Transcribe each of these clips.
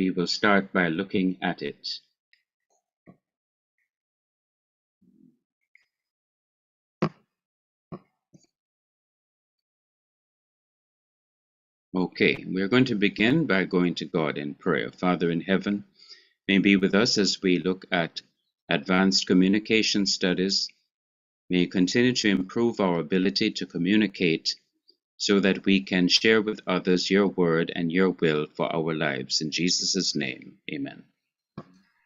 we will start by looking at it. Okay, we're going to begin by going to God in prayer. Father in heaven, may be with us as we look at advanced communication studies. May you continue to improve our ability to communicate so that we can share with others your word and your will for our lives. In Jesus' name, amen.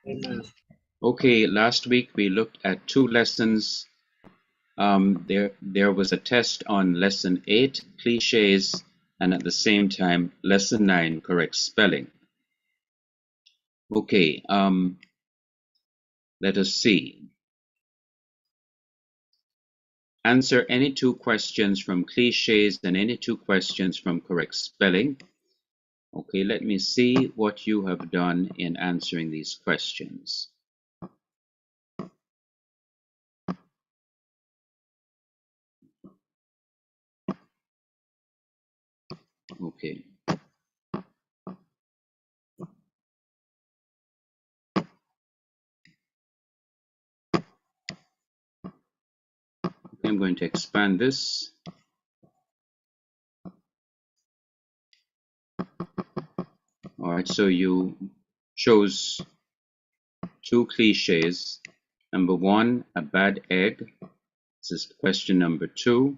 Amen. Okay, last week we looked at 2 lessons. There was a test on lesson 8, cliches, and at the same time, lesson 9, correct spelling. Okay, let us see. Answer any 2 questions from cliches and any 2 questions from correct spelling. Okay, let me see what you have done in answering these questions. Okay. I'm going to expand this. All right, so you chose 2 cliches. Number 1, a bad egg. This is question number 2.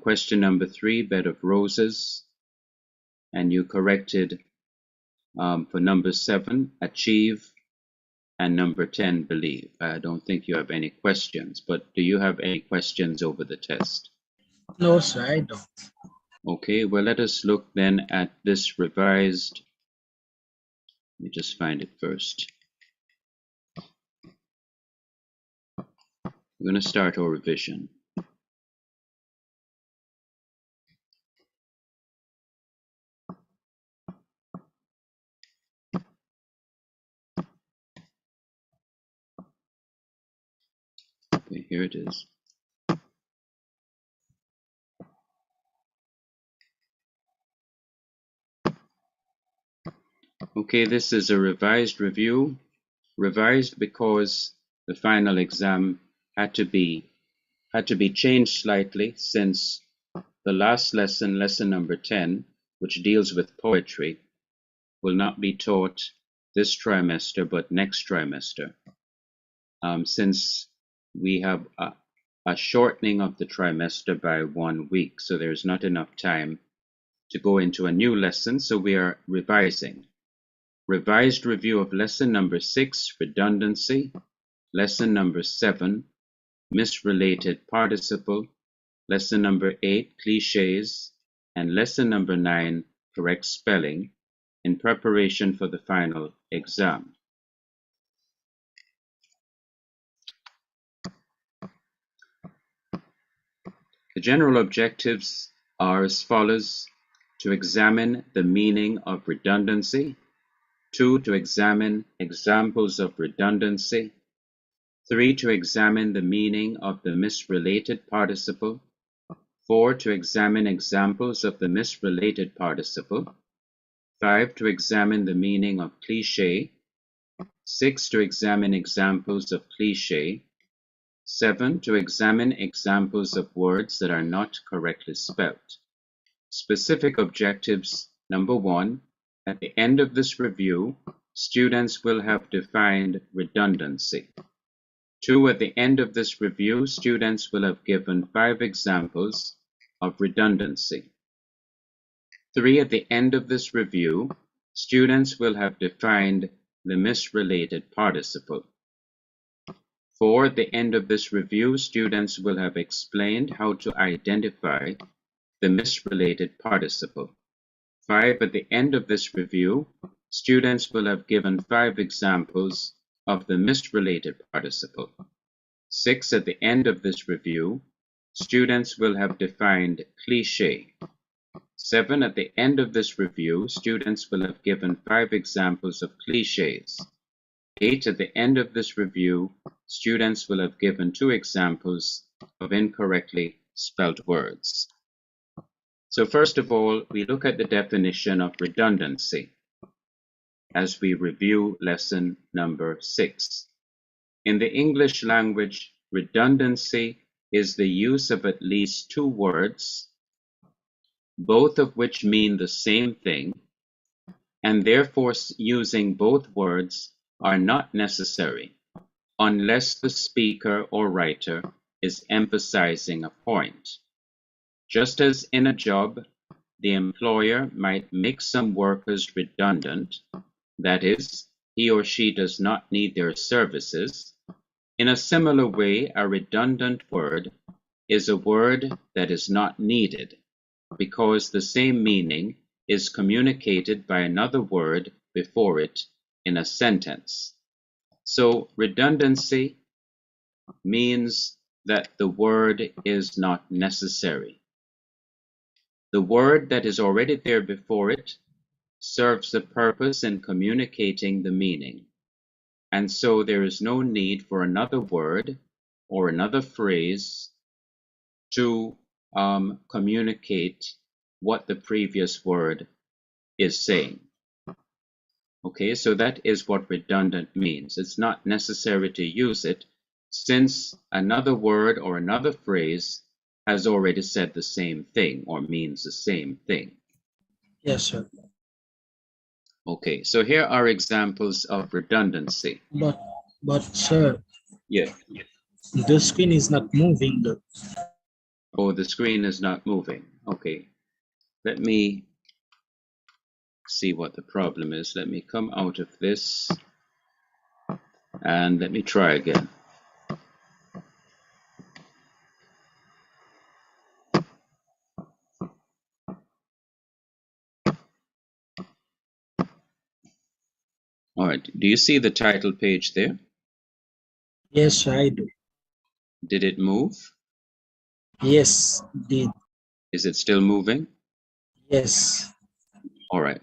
Question number 3, bed of roses. And you corrected for number 7, achieve. And number 10, believe. I don't think you have any questions, but do you have any questions over the test? No, sir, I don't. Okay, well, let us look then at this revised. Let me just find it first. We're going to start our revision. Okay, here it is. Okay, this is a revised review. Revised because the final exam had to be changed slightly, since the last lesson, lesson number 10, which deals with poetry, will not be taught this trimester but next trimester. Since we have a shortening of the trimester by 1 week, so there's not enough time to go into a new lesson, so we are revising. Revised review of lesson number 6, redundancy, lesson number 7, misrelated participle, lesson number 8, cliches, and lesson number 9, correct spelling, in preparation for the final exam. The general objectives are as follows: to examine the meaning of redundancy, 2, to examine examples of redundancy, 3, to examine the meaning of the misrelated participle, 4, to examine examples of the misrelated participle, 5, to examine the meaning of cliche, 6, to examine examples of cliche, 7, to examine examples of words that are not correctly spelled. Specific objectives: number 1, at the end of this review, students will have defined redundancy. 2, at the end of this review, students will have given 5 examples of redundancy. 3, at the end of this review, students will have defined the misrelated participle. 4, at the end of this review, students will have explained how to identify the misrelated participle. 5, at the end of this review, students will have given 5 examples of the misrelated participle. 6, at the end of this review, students will have defined cliche. 7, at the end of this review, students will have given 5 examples of cliches. 8, at the end of this review, students will have given 2 examples of incorrectly spelled words. So first of all, we look at the definition of redundancy. as we review lesson number 6. In the English language, redundancy is the use of at least two words, both of which mean the same thing, and therefore using both words are not necessary unless the speaker or writer is emphasizing a point. Just as in a job, the employer might make some workers redundant, that is, he or she does not need their services. In a similar way, a redundant word is a word that is not needed, because the same meaning is communicated by another word before it in a sentence. So redundancy means that the word is not necessary. The word that is already there before it serves the purpose in communicating the meaning, and so there is no need for another word or another phrase to communicate what the previous word is saying. Okay, so that is what redundant means. It's not necessary to use it since another word or another phrase has already said the same thing or means the same thing. Yes, sir. Okay, so here are examples of redundancy. But sir, Yeah. the screen is not moving though. Oh, the screen is not moving. Okay, let me see what the problem is. Let me come out of this and let me try again. All right, do you see the title page there? Yes, I do. Did it move? Yes, did. Is it still moving? Yes. All right,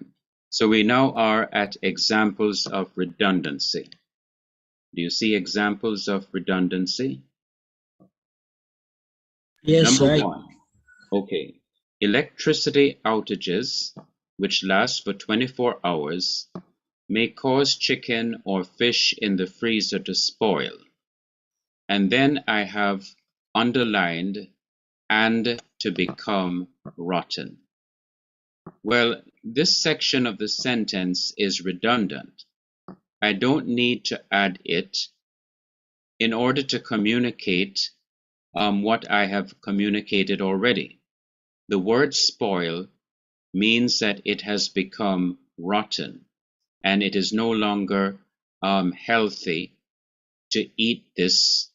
so we now are at examples of redundancy. Do you see examples of redundancy? Yes, Number I. one, okay, electricity outages, which last for 24 hours, may cause chicken or fish in the freezer to spoil. And then I have underlined and to become rotten. Well, this section of the sentence is redundant. I don't need to add it in order to communicate what I have communicated already. The word spoil means that it has become rotten and it is no longer healthy to eat this.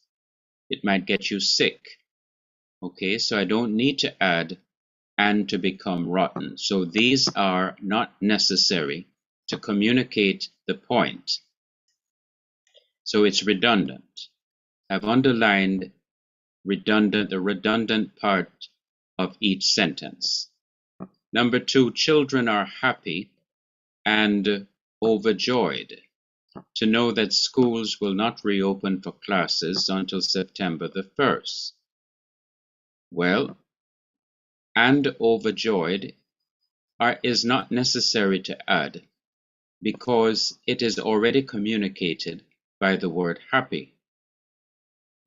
It might get you sick. Okay, so I don't need to add and to become rotten. So these are not necessary to communicate the point. So it's redundant. I've underlined the redundant part of each sentence. Number two, children are happy and overjoyed to know that schools will not reopen for classes until September the 1st. Well, and overjoyed is not necessary to add because it is already communicated by the word happy.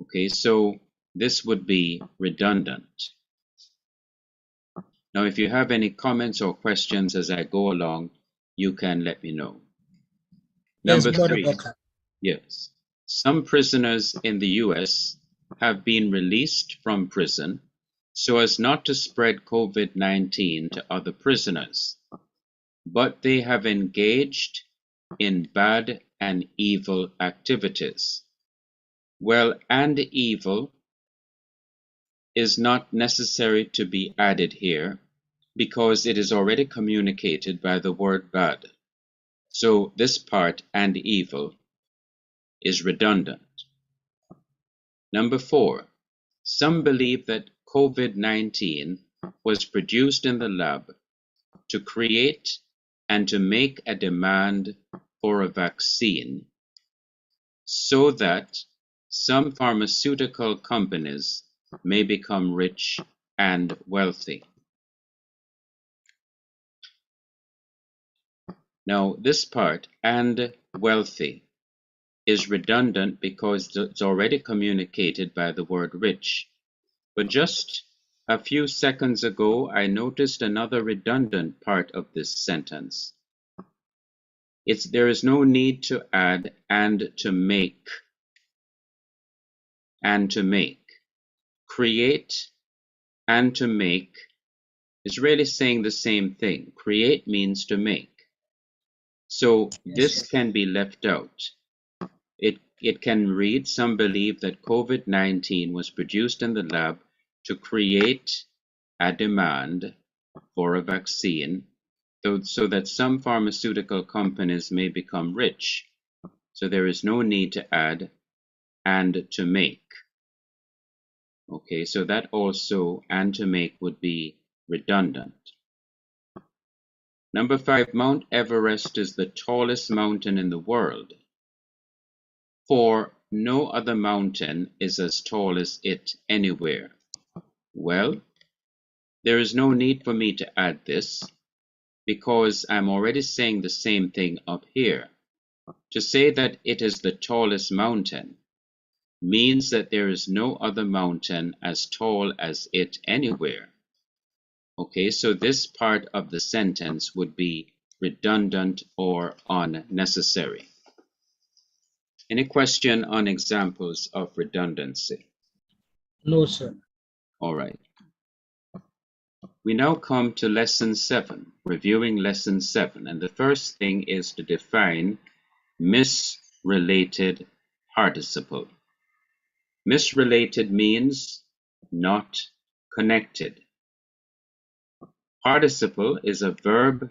Okay, so this would be redundant. Now, if you have any comments or questions as I go along, you can let me know. Yes, Number Brother three, Becca. yes, some prisoners in the US have been released from prison so as not to spread COVID-19 to other prisoners, but they have engaged in bad and evil activities. Well, and evil is not necessary to be added here because it is already communicated by the word bad. So this part, and evil, is redundant. Number four, some believe that COVID-19 was produced in the lab to create and to make a demand for a vaccine so that some pharmaceutical companies may become rich and wealthy. Now, this part, and wealthy, is redundant because it's already communicated by the word rich. But just a few seconds ago, I noticed another redundant part of this sentence. There is no need to add and to make. And to make. Create and to make is really saying the same thing. Create means to make. So Yes, this can be left out. It can read, some believe that COVID-19 was produced in the lab to create a demand for a vaccine so that some pharmaceutical companies may become rich. So there is no need to add and to make. Okay, so that also and to make would be redundant. Number 5, Mount Everest is the tallest mountain in the world. For no other mountain is as tall as it anywhere. Well, there is no need for me to add this because I'm already saying the same thing up here. To say that it is the tallest mountain means that there is no other mountain as tall as it anywhere. Okay, so this part of the sentence would be redundant or unnecessary. Any question on examples of redundancy? no, sir. All right. We now come to lesson 7, reviewing lesson 7, and the first thing is to define misrelated participle. Misrelated means not connected. Participle is a verb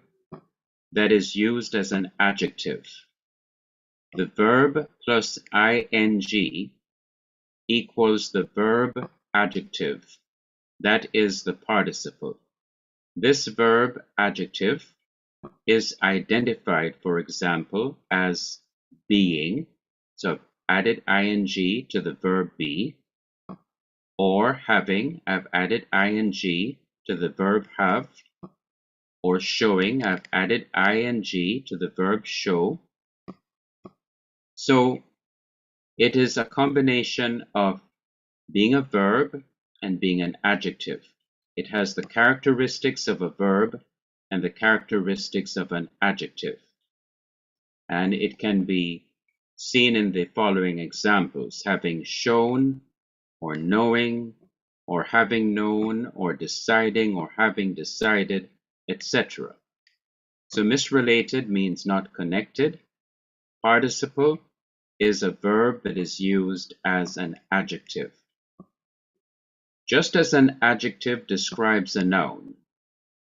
that is used as an adjective. The verb plus ing equals the verb adjective, that is the participle. This verb adjective is identified, for example, as being, so I've added ing to the verb be, or having, I've added ing to the verb have, or showing, I've added ing to the verb show. So it is a combination of being a verb and being an adjective. It has the characteristics of a verb and the characteristics of an adjective. And it can be seen in the following examples: having shown, or knowing, or having known, or deciding, or having decided, etc. So misrelated means not connected. Participle is a verb that is used as an adjective. Just as an adjective describes a noun,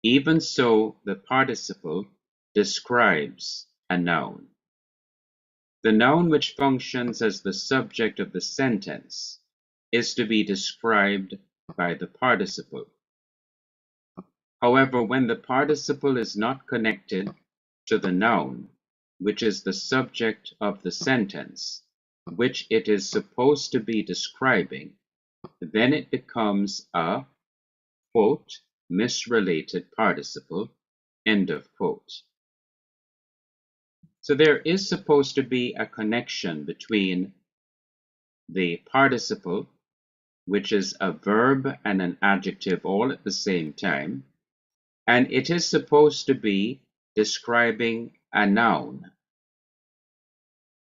even so the participle describes a noun. The noun which functions as the subject of the sentence is to be described by the participle. However, when the participle is not connected to the noun, which is the subject of the sentence, which it is supposed to be describing, then it becomes a, quote, misrelated participle, end of quote. So there is supposed to be a connection between the participle, which is a verb and an adjective all at the same time, and it is supposed to be describing a noun.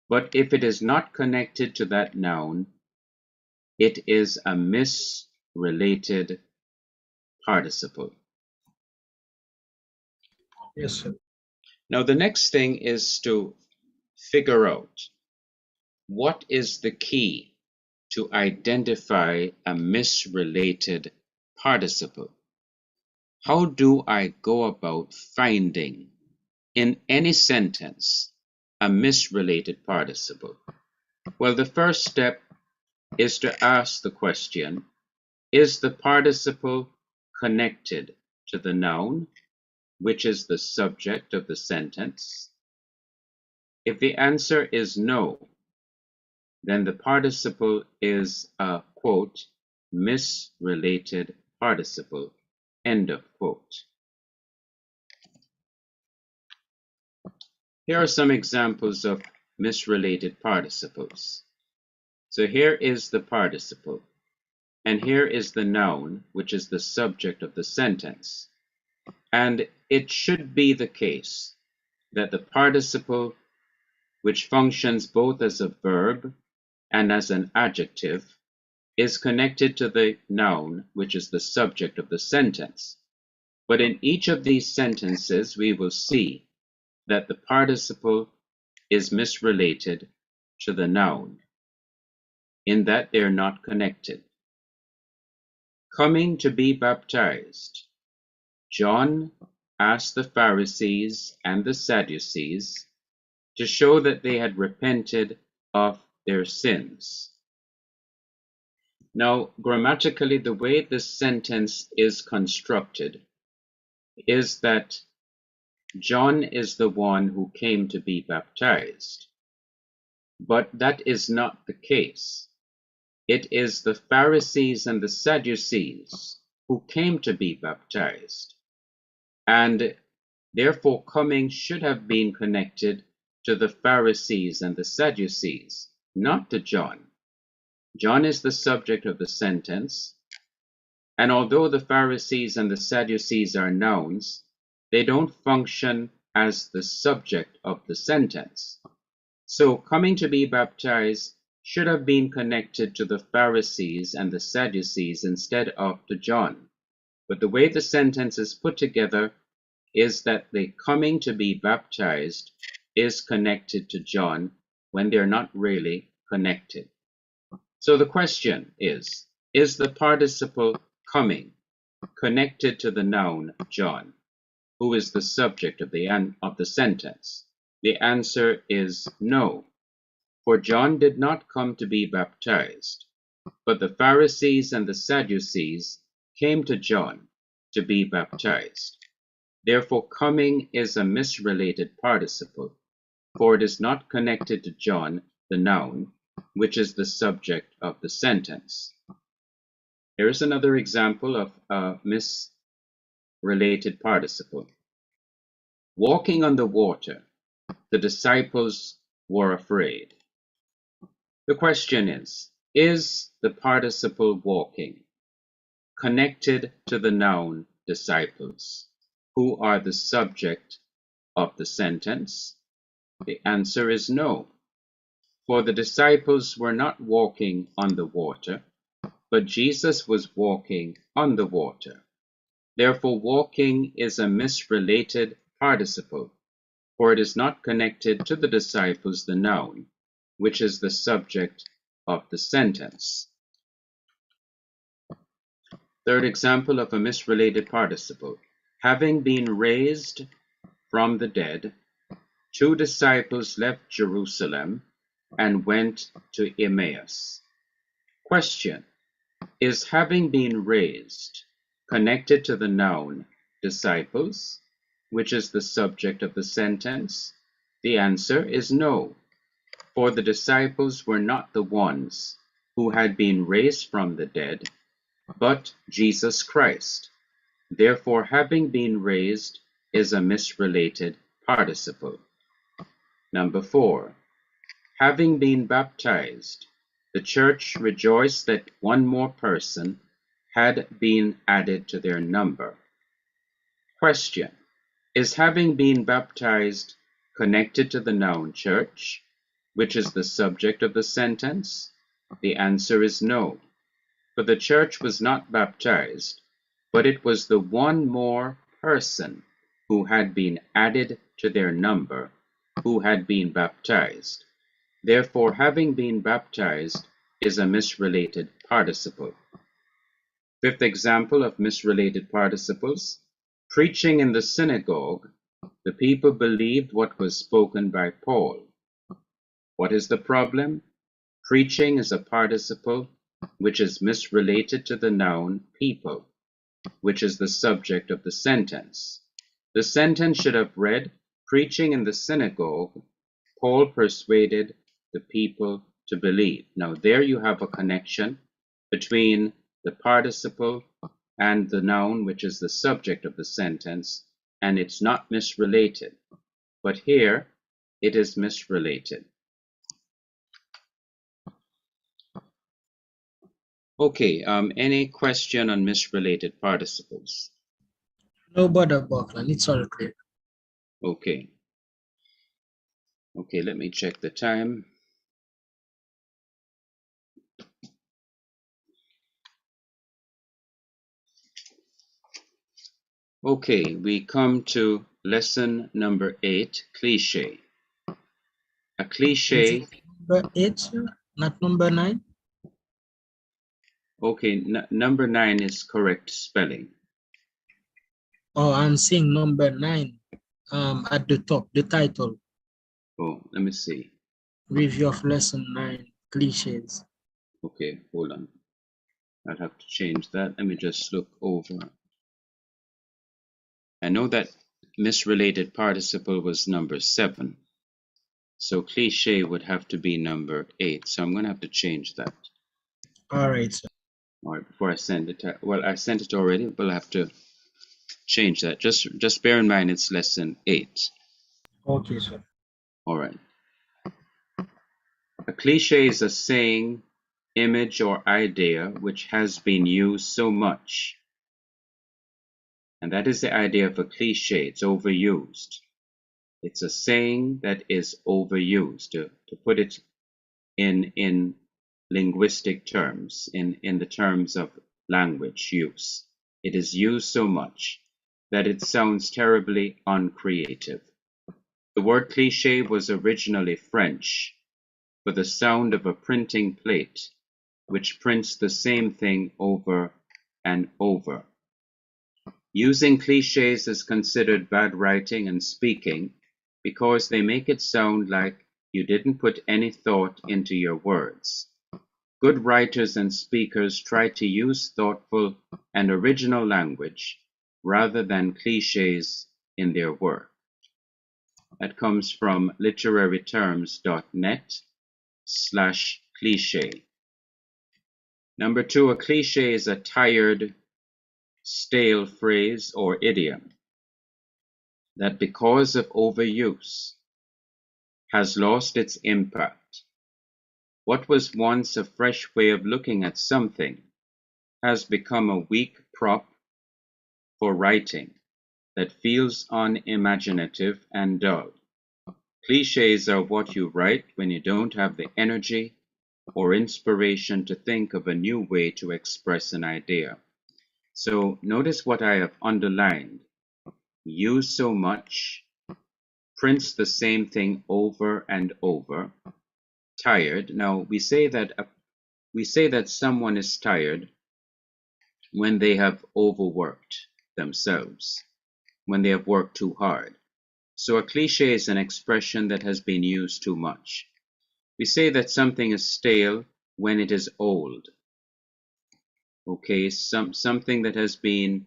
But if it is not connected to that noun, it is a misrelated participle. Yes, sir. Now the next thing is to figure out what is the key to identify a misrelated participle. How do I go about finding in any sentence a misrelated participle? Well, the first step is to ask the question, is the participle connected to the noun, which is the subject of the sentence? If the answer is no, then the participle is a, quote, misrelated participle, end of quote. Here are some examples of misrelated participles. So here is the participle, and here is the noun, which is the subject of the sentence. And it should be the case that the participle, which functions both as a verb and as an adjective, is connected to the noun, which is the subject of the sentence. But in each of these sentences, we will see that the participle is misrelated to the noun, in that they are not connected. Coming to be baptized, John asked the Pharisees and the Sadducees to show that they had repented of their sins. Now, grammatically, the way this sentence is constructed is that John is the one who came to be baptized. But that is not the case. It is the Pharisees and the Sadducees who came to be baptized, and therefore coming should have been connected to the Pharisees and the Sadducees, not to John. John is the subject of the sentence, and although the Pharisees and the Sadducees are nouns, they don't function as the subject of the sentence. So coming to be baptized should have been connected to the Pharisees and the Sadducees instead of to John. But the way the sentence is put together is that the coming to be baptized is connected to John when they're not really connected. So the question is the participle coming connected to the noun John, who is the subject of the sentence? The answer is no, for John did not come to be baptized, but the Pharisees and the Sadducees came to John to be baptized. Therefore, coming is a misrelated participle, for it is not connected to John, the noun, which is the subject of the sentence. Here is another example of a misrelated participle. Walking on the water, the disciples were afraid. The question is the participle walking connected to the noun disciples, who are the subject of the sentence? The answer is no, for the disciples were not walking on the water, but Jesus was walking on the water. Therefore, walking is a misrelated participle, for it is not connected to the disciples, the noun, which is the subject of the sentence. Third example of a misrelated participle. Having been raised from the dead, 2 disciples left Jerusalem and went to Emmaus. Question: is having been raised connected to the noun disciples, which is the subject of the sentence? The answer is no, for the disciples were not the ones who had been raised from the dead, but Jesus Christ. Therefore, having been raised is a misrelated participle. Number 4, having been baptized, the church rejoiced that one more person had been added to their number. Question: is having been baptized connected to the noun church, which is the subject of the sentence? The answer is no, for the church was not baptized, but it was the one more person who had been added to their number who had been baptized. Therefore, having been baptized is a misrelated participle. Fifth example of misrelated participles. Preaching in the synagogue, the people believed what was spoken by Paul. What is the problem? Preaching is a participle which is misrelated to the noun people, which is the subject of the sentence. The sentence should have read, preaching in the synagogue, Paul persuaded the people to believe. Now there you have a connection between the participle and the noun, which is the subject of the sentence, and it's not misrelated. But here, It is misrelated. Okay, any question on misrelated participles? No bother, Buckland. It's all clear. Okay. Okay, let me check the time. Okay, we come to lesson number 8, cliche. A Is cliche, it number 8, sir? Not number 9? okay, number 9 is correct spelling. Oh, I'm seeing number 9 at the top, the title. Oh, let me see. Review of lesson 9, cliches. Okay, hold on. I'll have to change that. Let me just look over. I know that misrelated participle was number 7. So cliche would have to be number 8. So I'm going to have to change that. All right, sir. All right, before I send it. Well, I sent it already, but I'll have to change that. Just bear in mind it's lesson 8. Okay, sir. All right. A cliche is a saying, image, or idea which has been used so much. And that is the idea of a cliche. It's overused. It's a saying that is overused. To put it in linguistic terms, in the terms of language use, it is used so much that it sounds terribly uncreative. The word cliche was originally French for the sound of a printing plate which prints the same thing over and over. Using cliches is considered bad writing and speaking because they make it sound like you didn't put any thought into your words. Good writers and speakers try to use thoughtful and original language rather than cliches in their work. That comes from literaryterms.net/cliche. Number 2, a cliche is a tired, stale phrase or idiom that because of overuse has lost its impact. What was once a fresh way of looking at something has become a weak prop for writing that feels unimaginative and dull. Cliches are what you write when you don't have the energy or inspiration to think of a new way to express an idea. So notice what I have underlined. Use so much, prints the same thing over and over, tired. Now we say that someone is tired when they have overworked themselves, when they have worked too hard. So a cliche is an expression that has been used too much. We say that something is stale when it is old. Okay, something that has been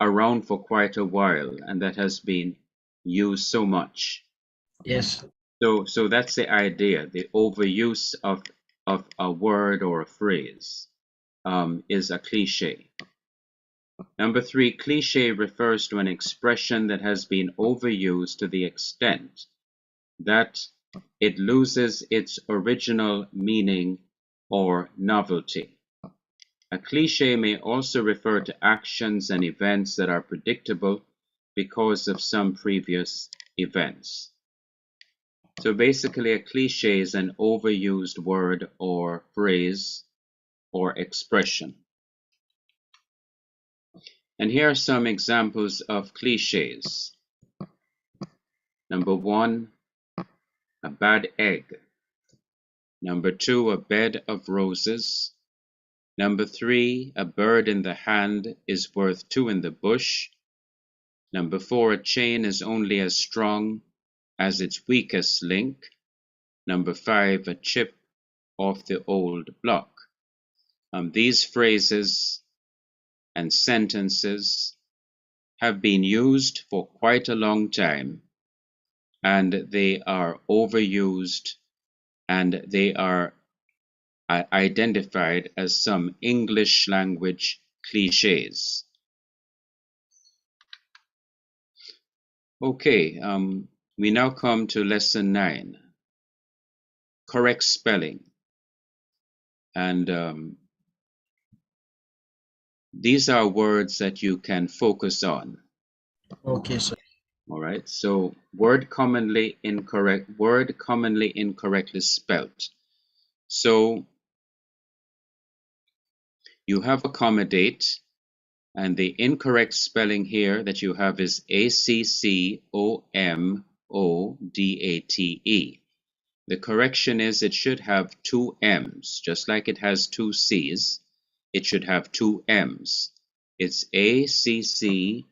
around for quite a while and that has been used so much. Yes. So that's the idea. The overuse of a word or a phrase is a cliche. Number 3, cliche refers to an expression that has been overused to the extent that it loses its original meaning or novelty. A cliche may also refer to actions and events that are predictable because of some previous events. So basically, a cliche is an overused word or phrase or expression. And here are some examples of cliches. Number 1, a bad egg. Number 2, a bed of roses. Number 3, a bird in the hand is worth 2 in the bush. Number 4, a chain is only as strong as its weakest link. Number 5, a chip off the old block. These phrases and sentences have been used for quite a long time, and they are overused, and they are identified as some English language cliches. Okay, we now come to lesson 9, correct spelling. And these are words that you can focus on. Okay, sir. All right. So word commonly incorrectly spelt. So you have accommodate, and the incorrect spelling here that you have is ACCOMODATE. The correction is it should have 2 M's, just like it has 2 C's. It should have 2 M's. It's ACCOMMODATE.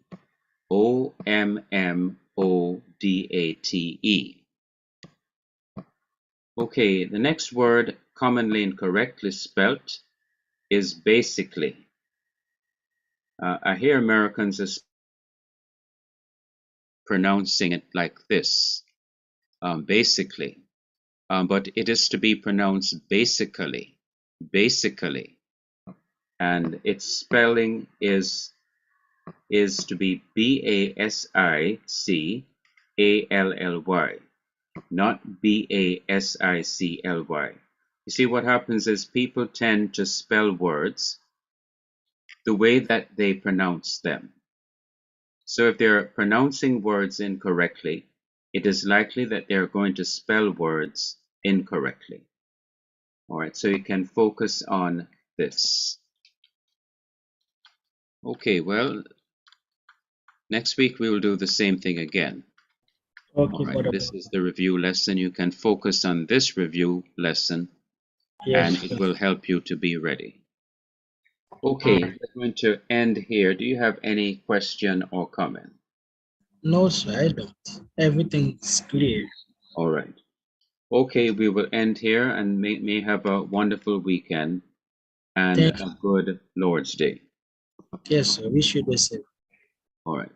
Okay, the next word commonly incorrectly spelt is basically. I hear Americans are pronouncing it like this, basically, but it is to be pronounced basically, basically, and its spelling is to be BASICALLY, not BASICLY. You see, what happens is people tend to spell words the way that they pronounce them. So if they're pronouncing words incorrectly, it is likely that they're going to spell words incorrectly. All right, so you can focus on this. Okay, well, next week we will do the same thing again. Okay, All right, brother. this is the review lesson. You can focus on this review lesson, Yes, and sir. it will help you to be ready. Okay, we're going to end here. Do you have any question or comment? No, sir, I don't. Everything's clear. All right. Okay, we will end here, and may have a wonderful weekend and Thank a good Lord's Day. you. Yes, sir. Wish you the same. All right.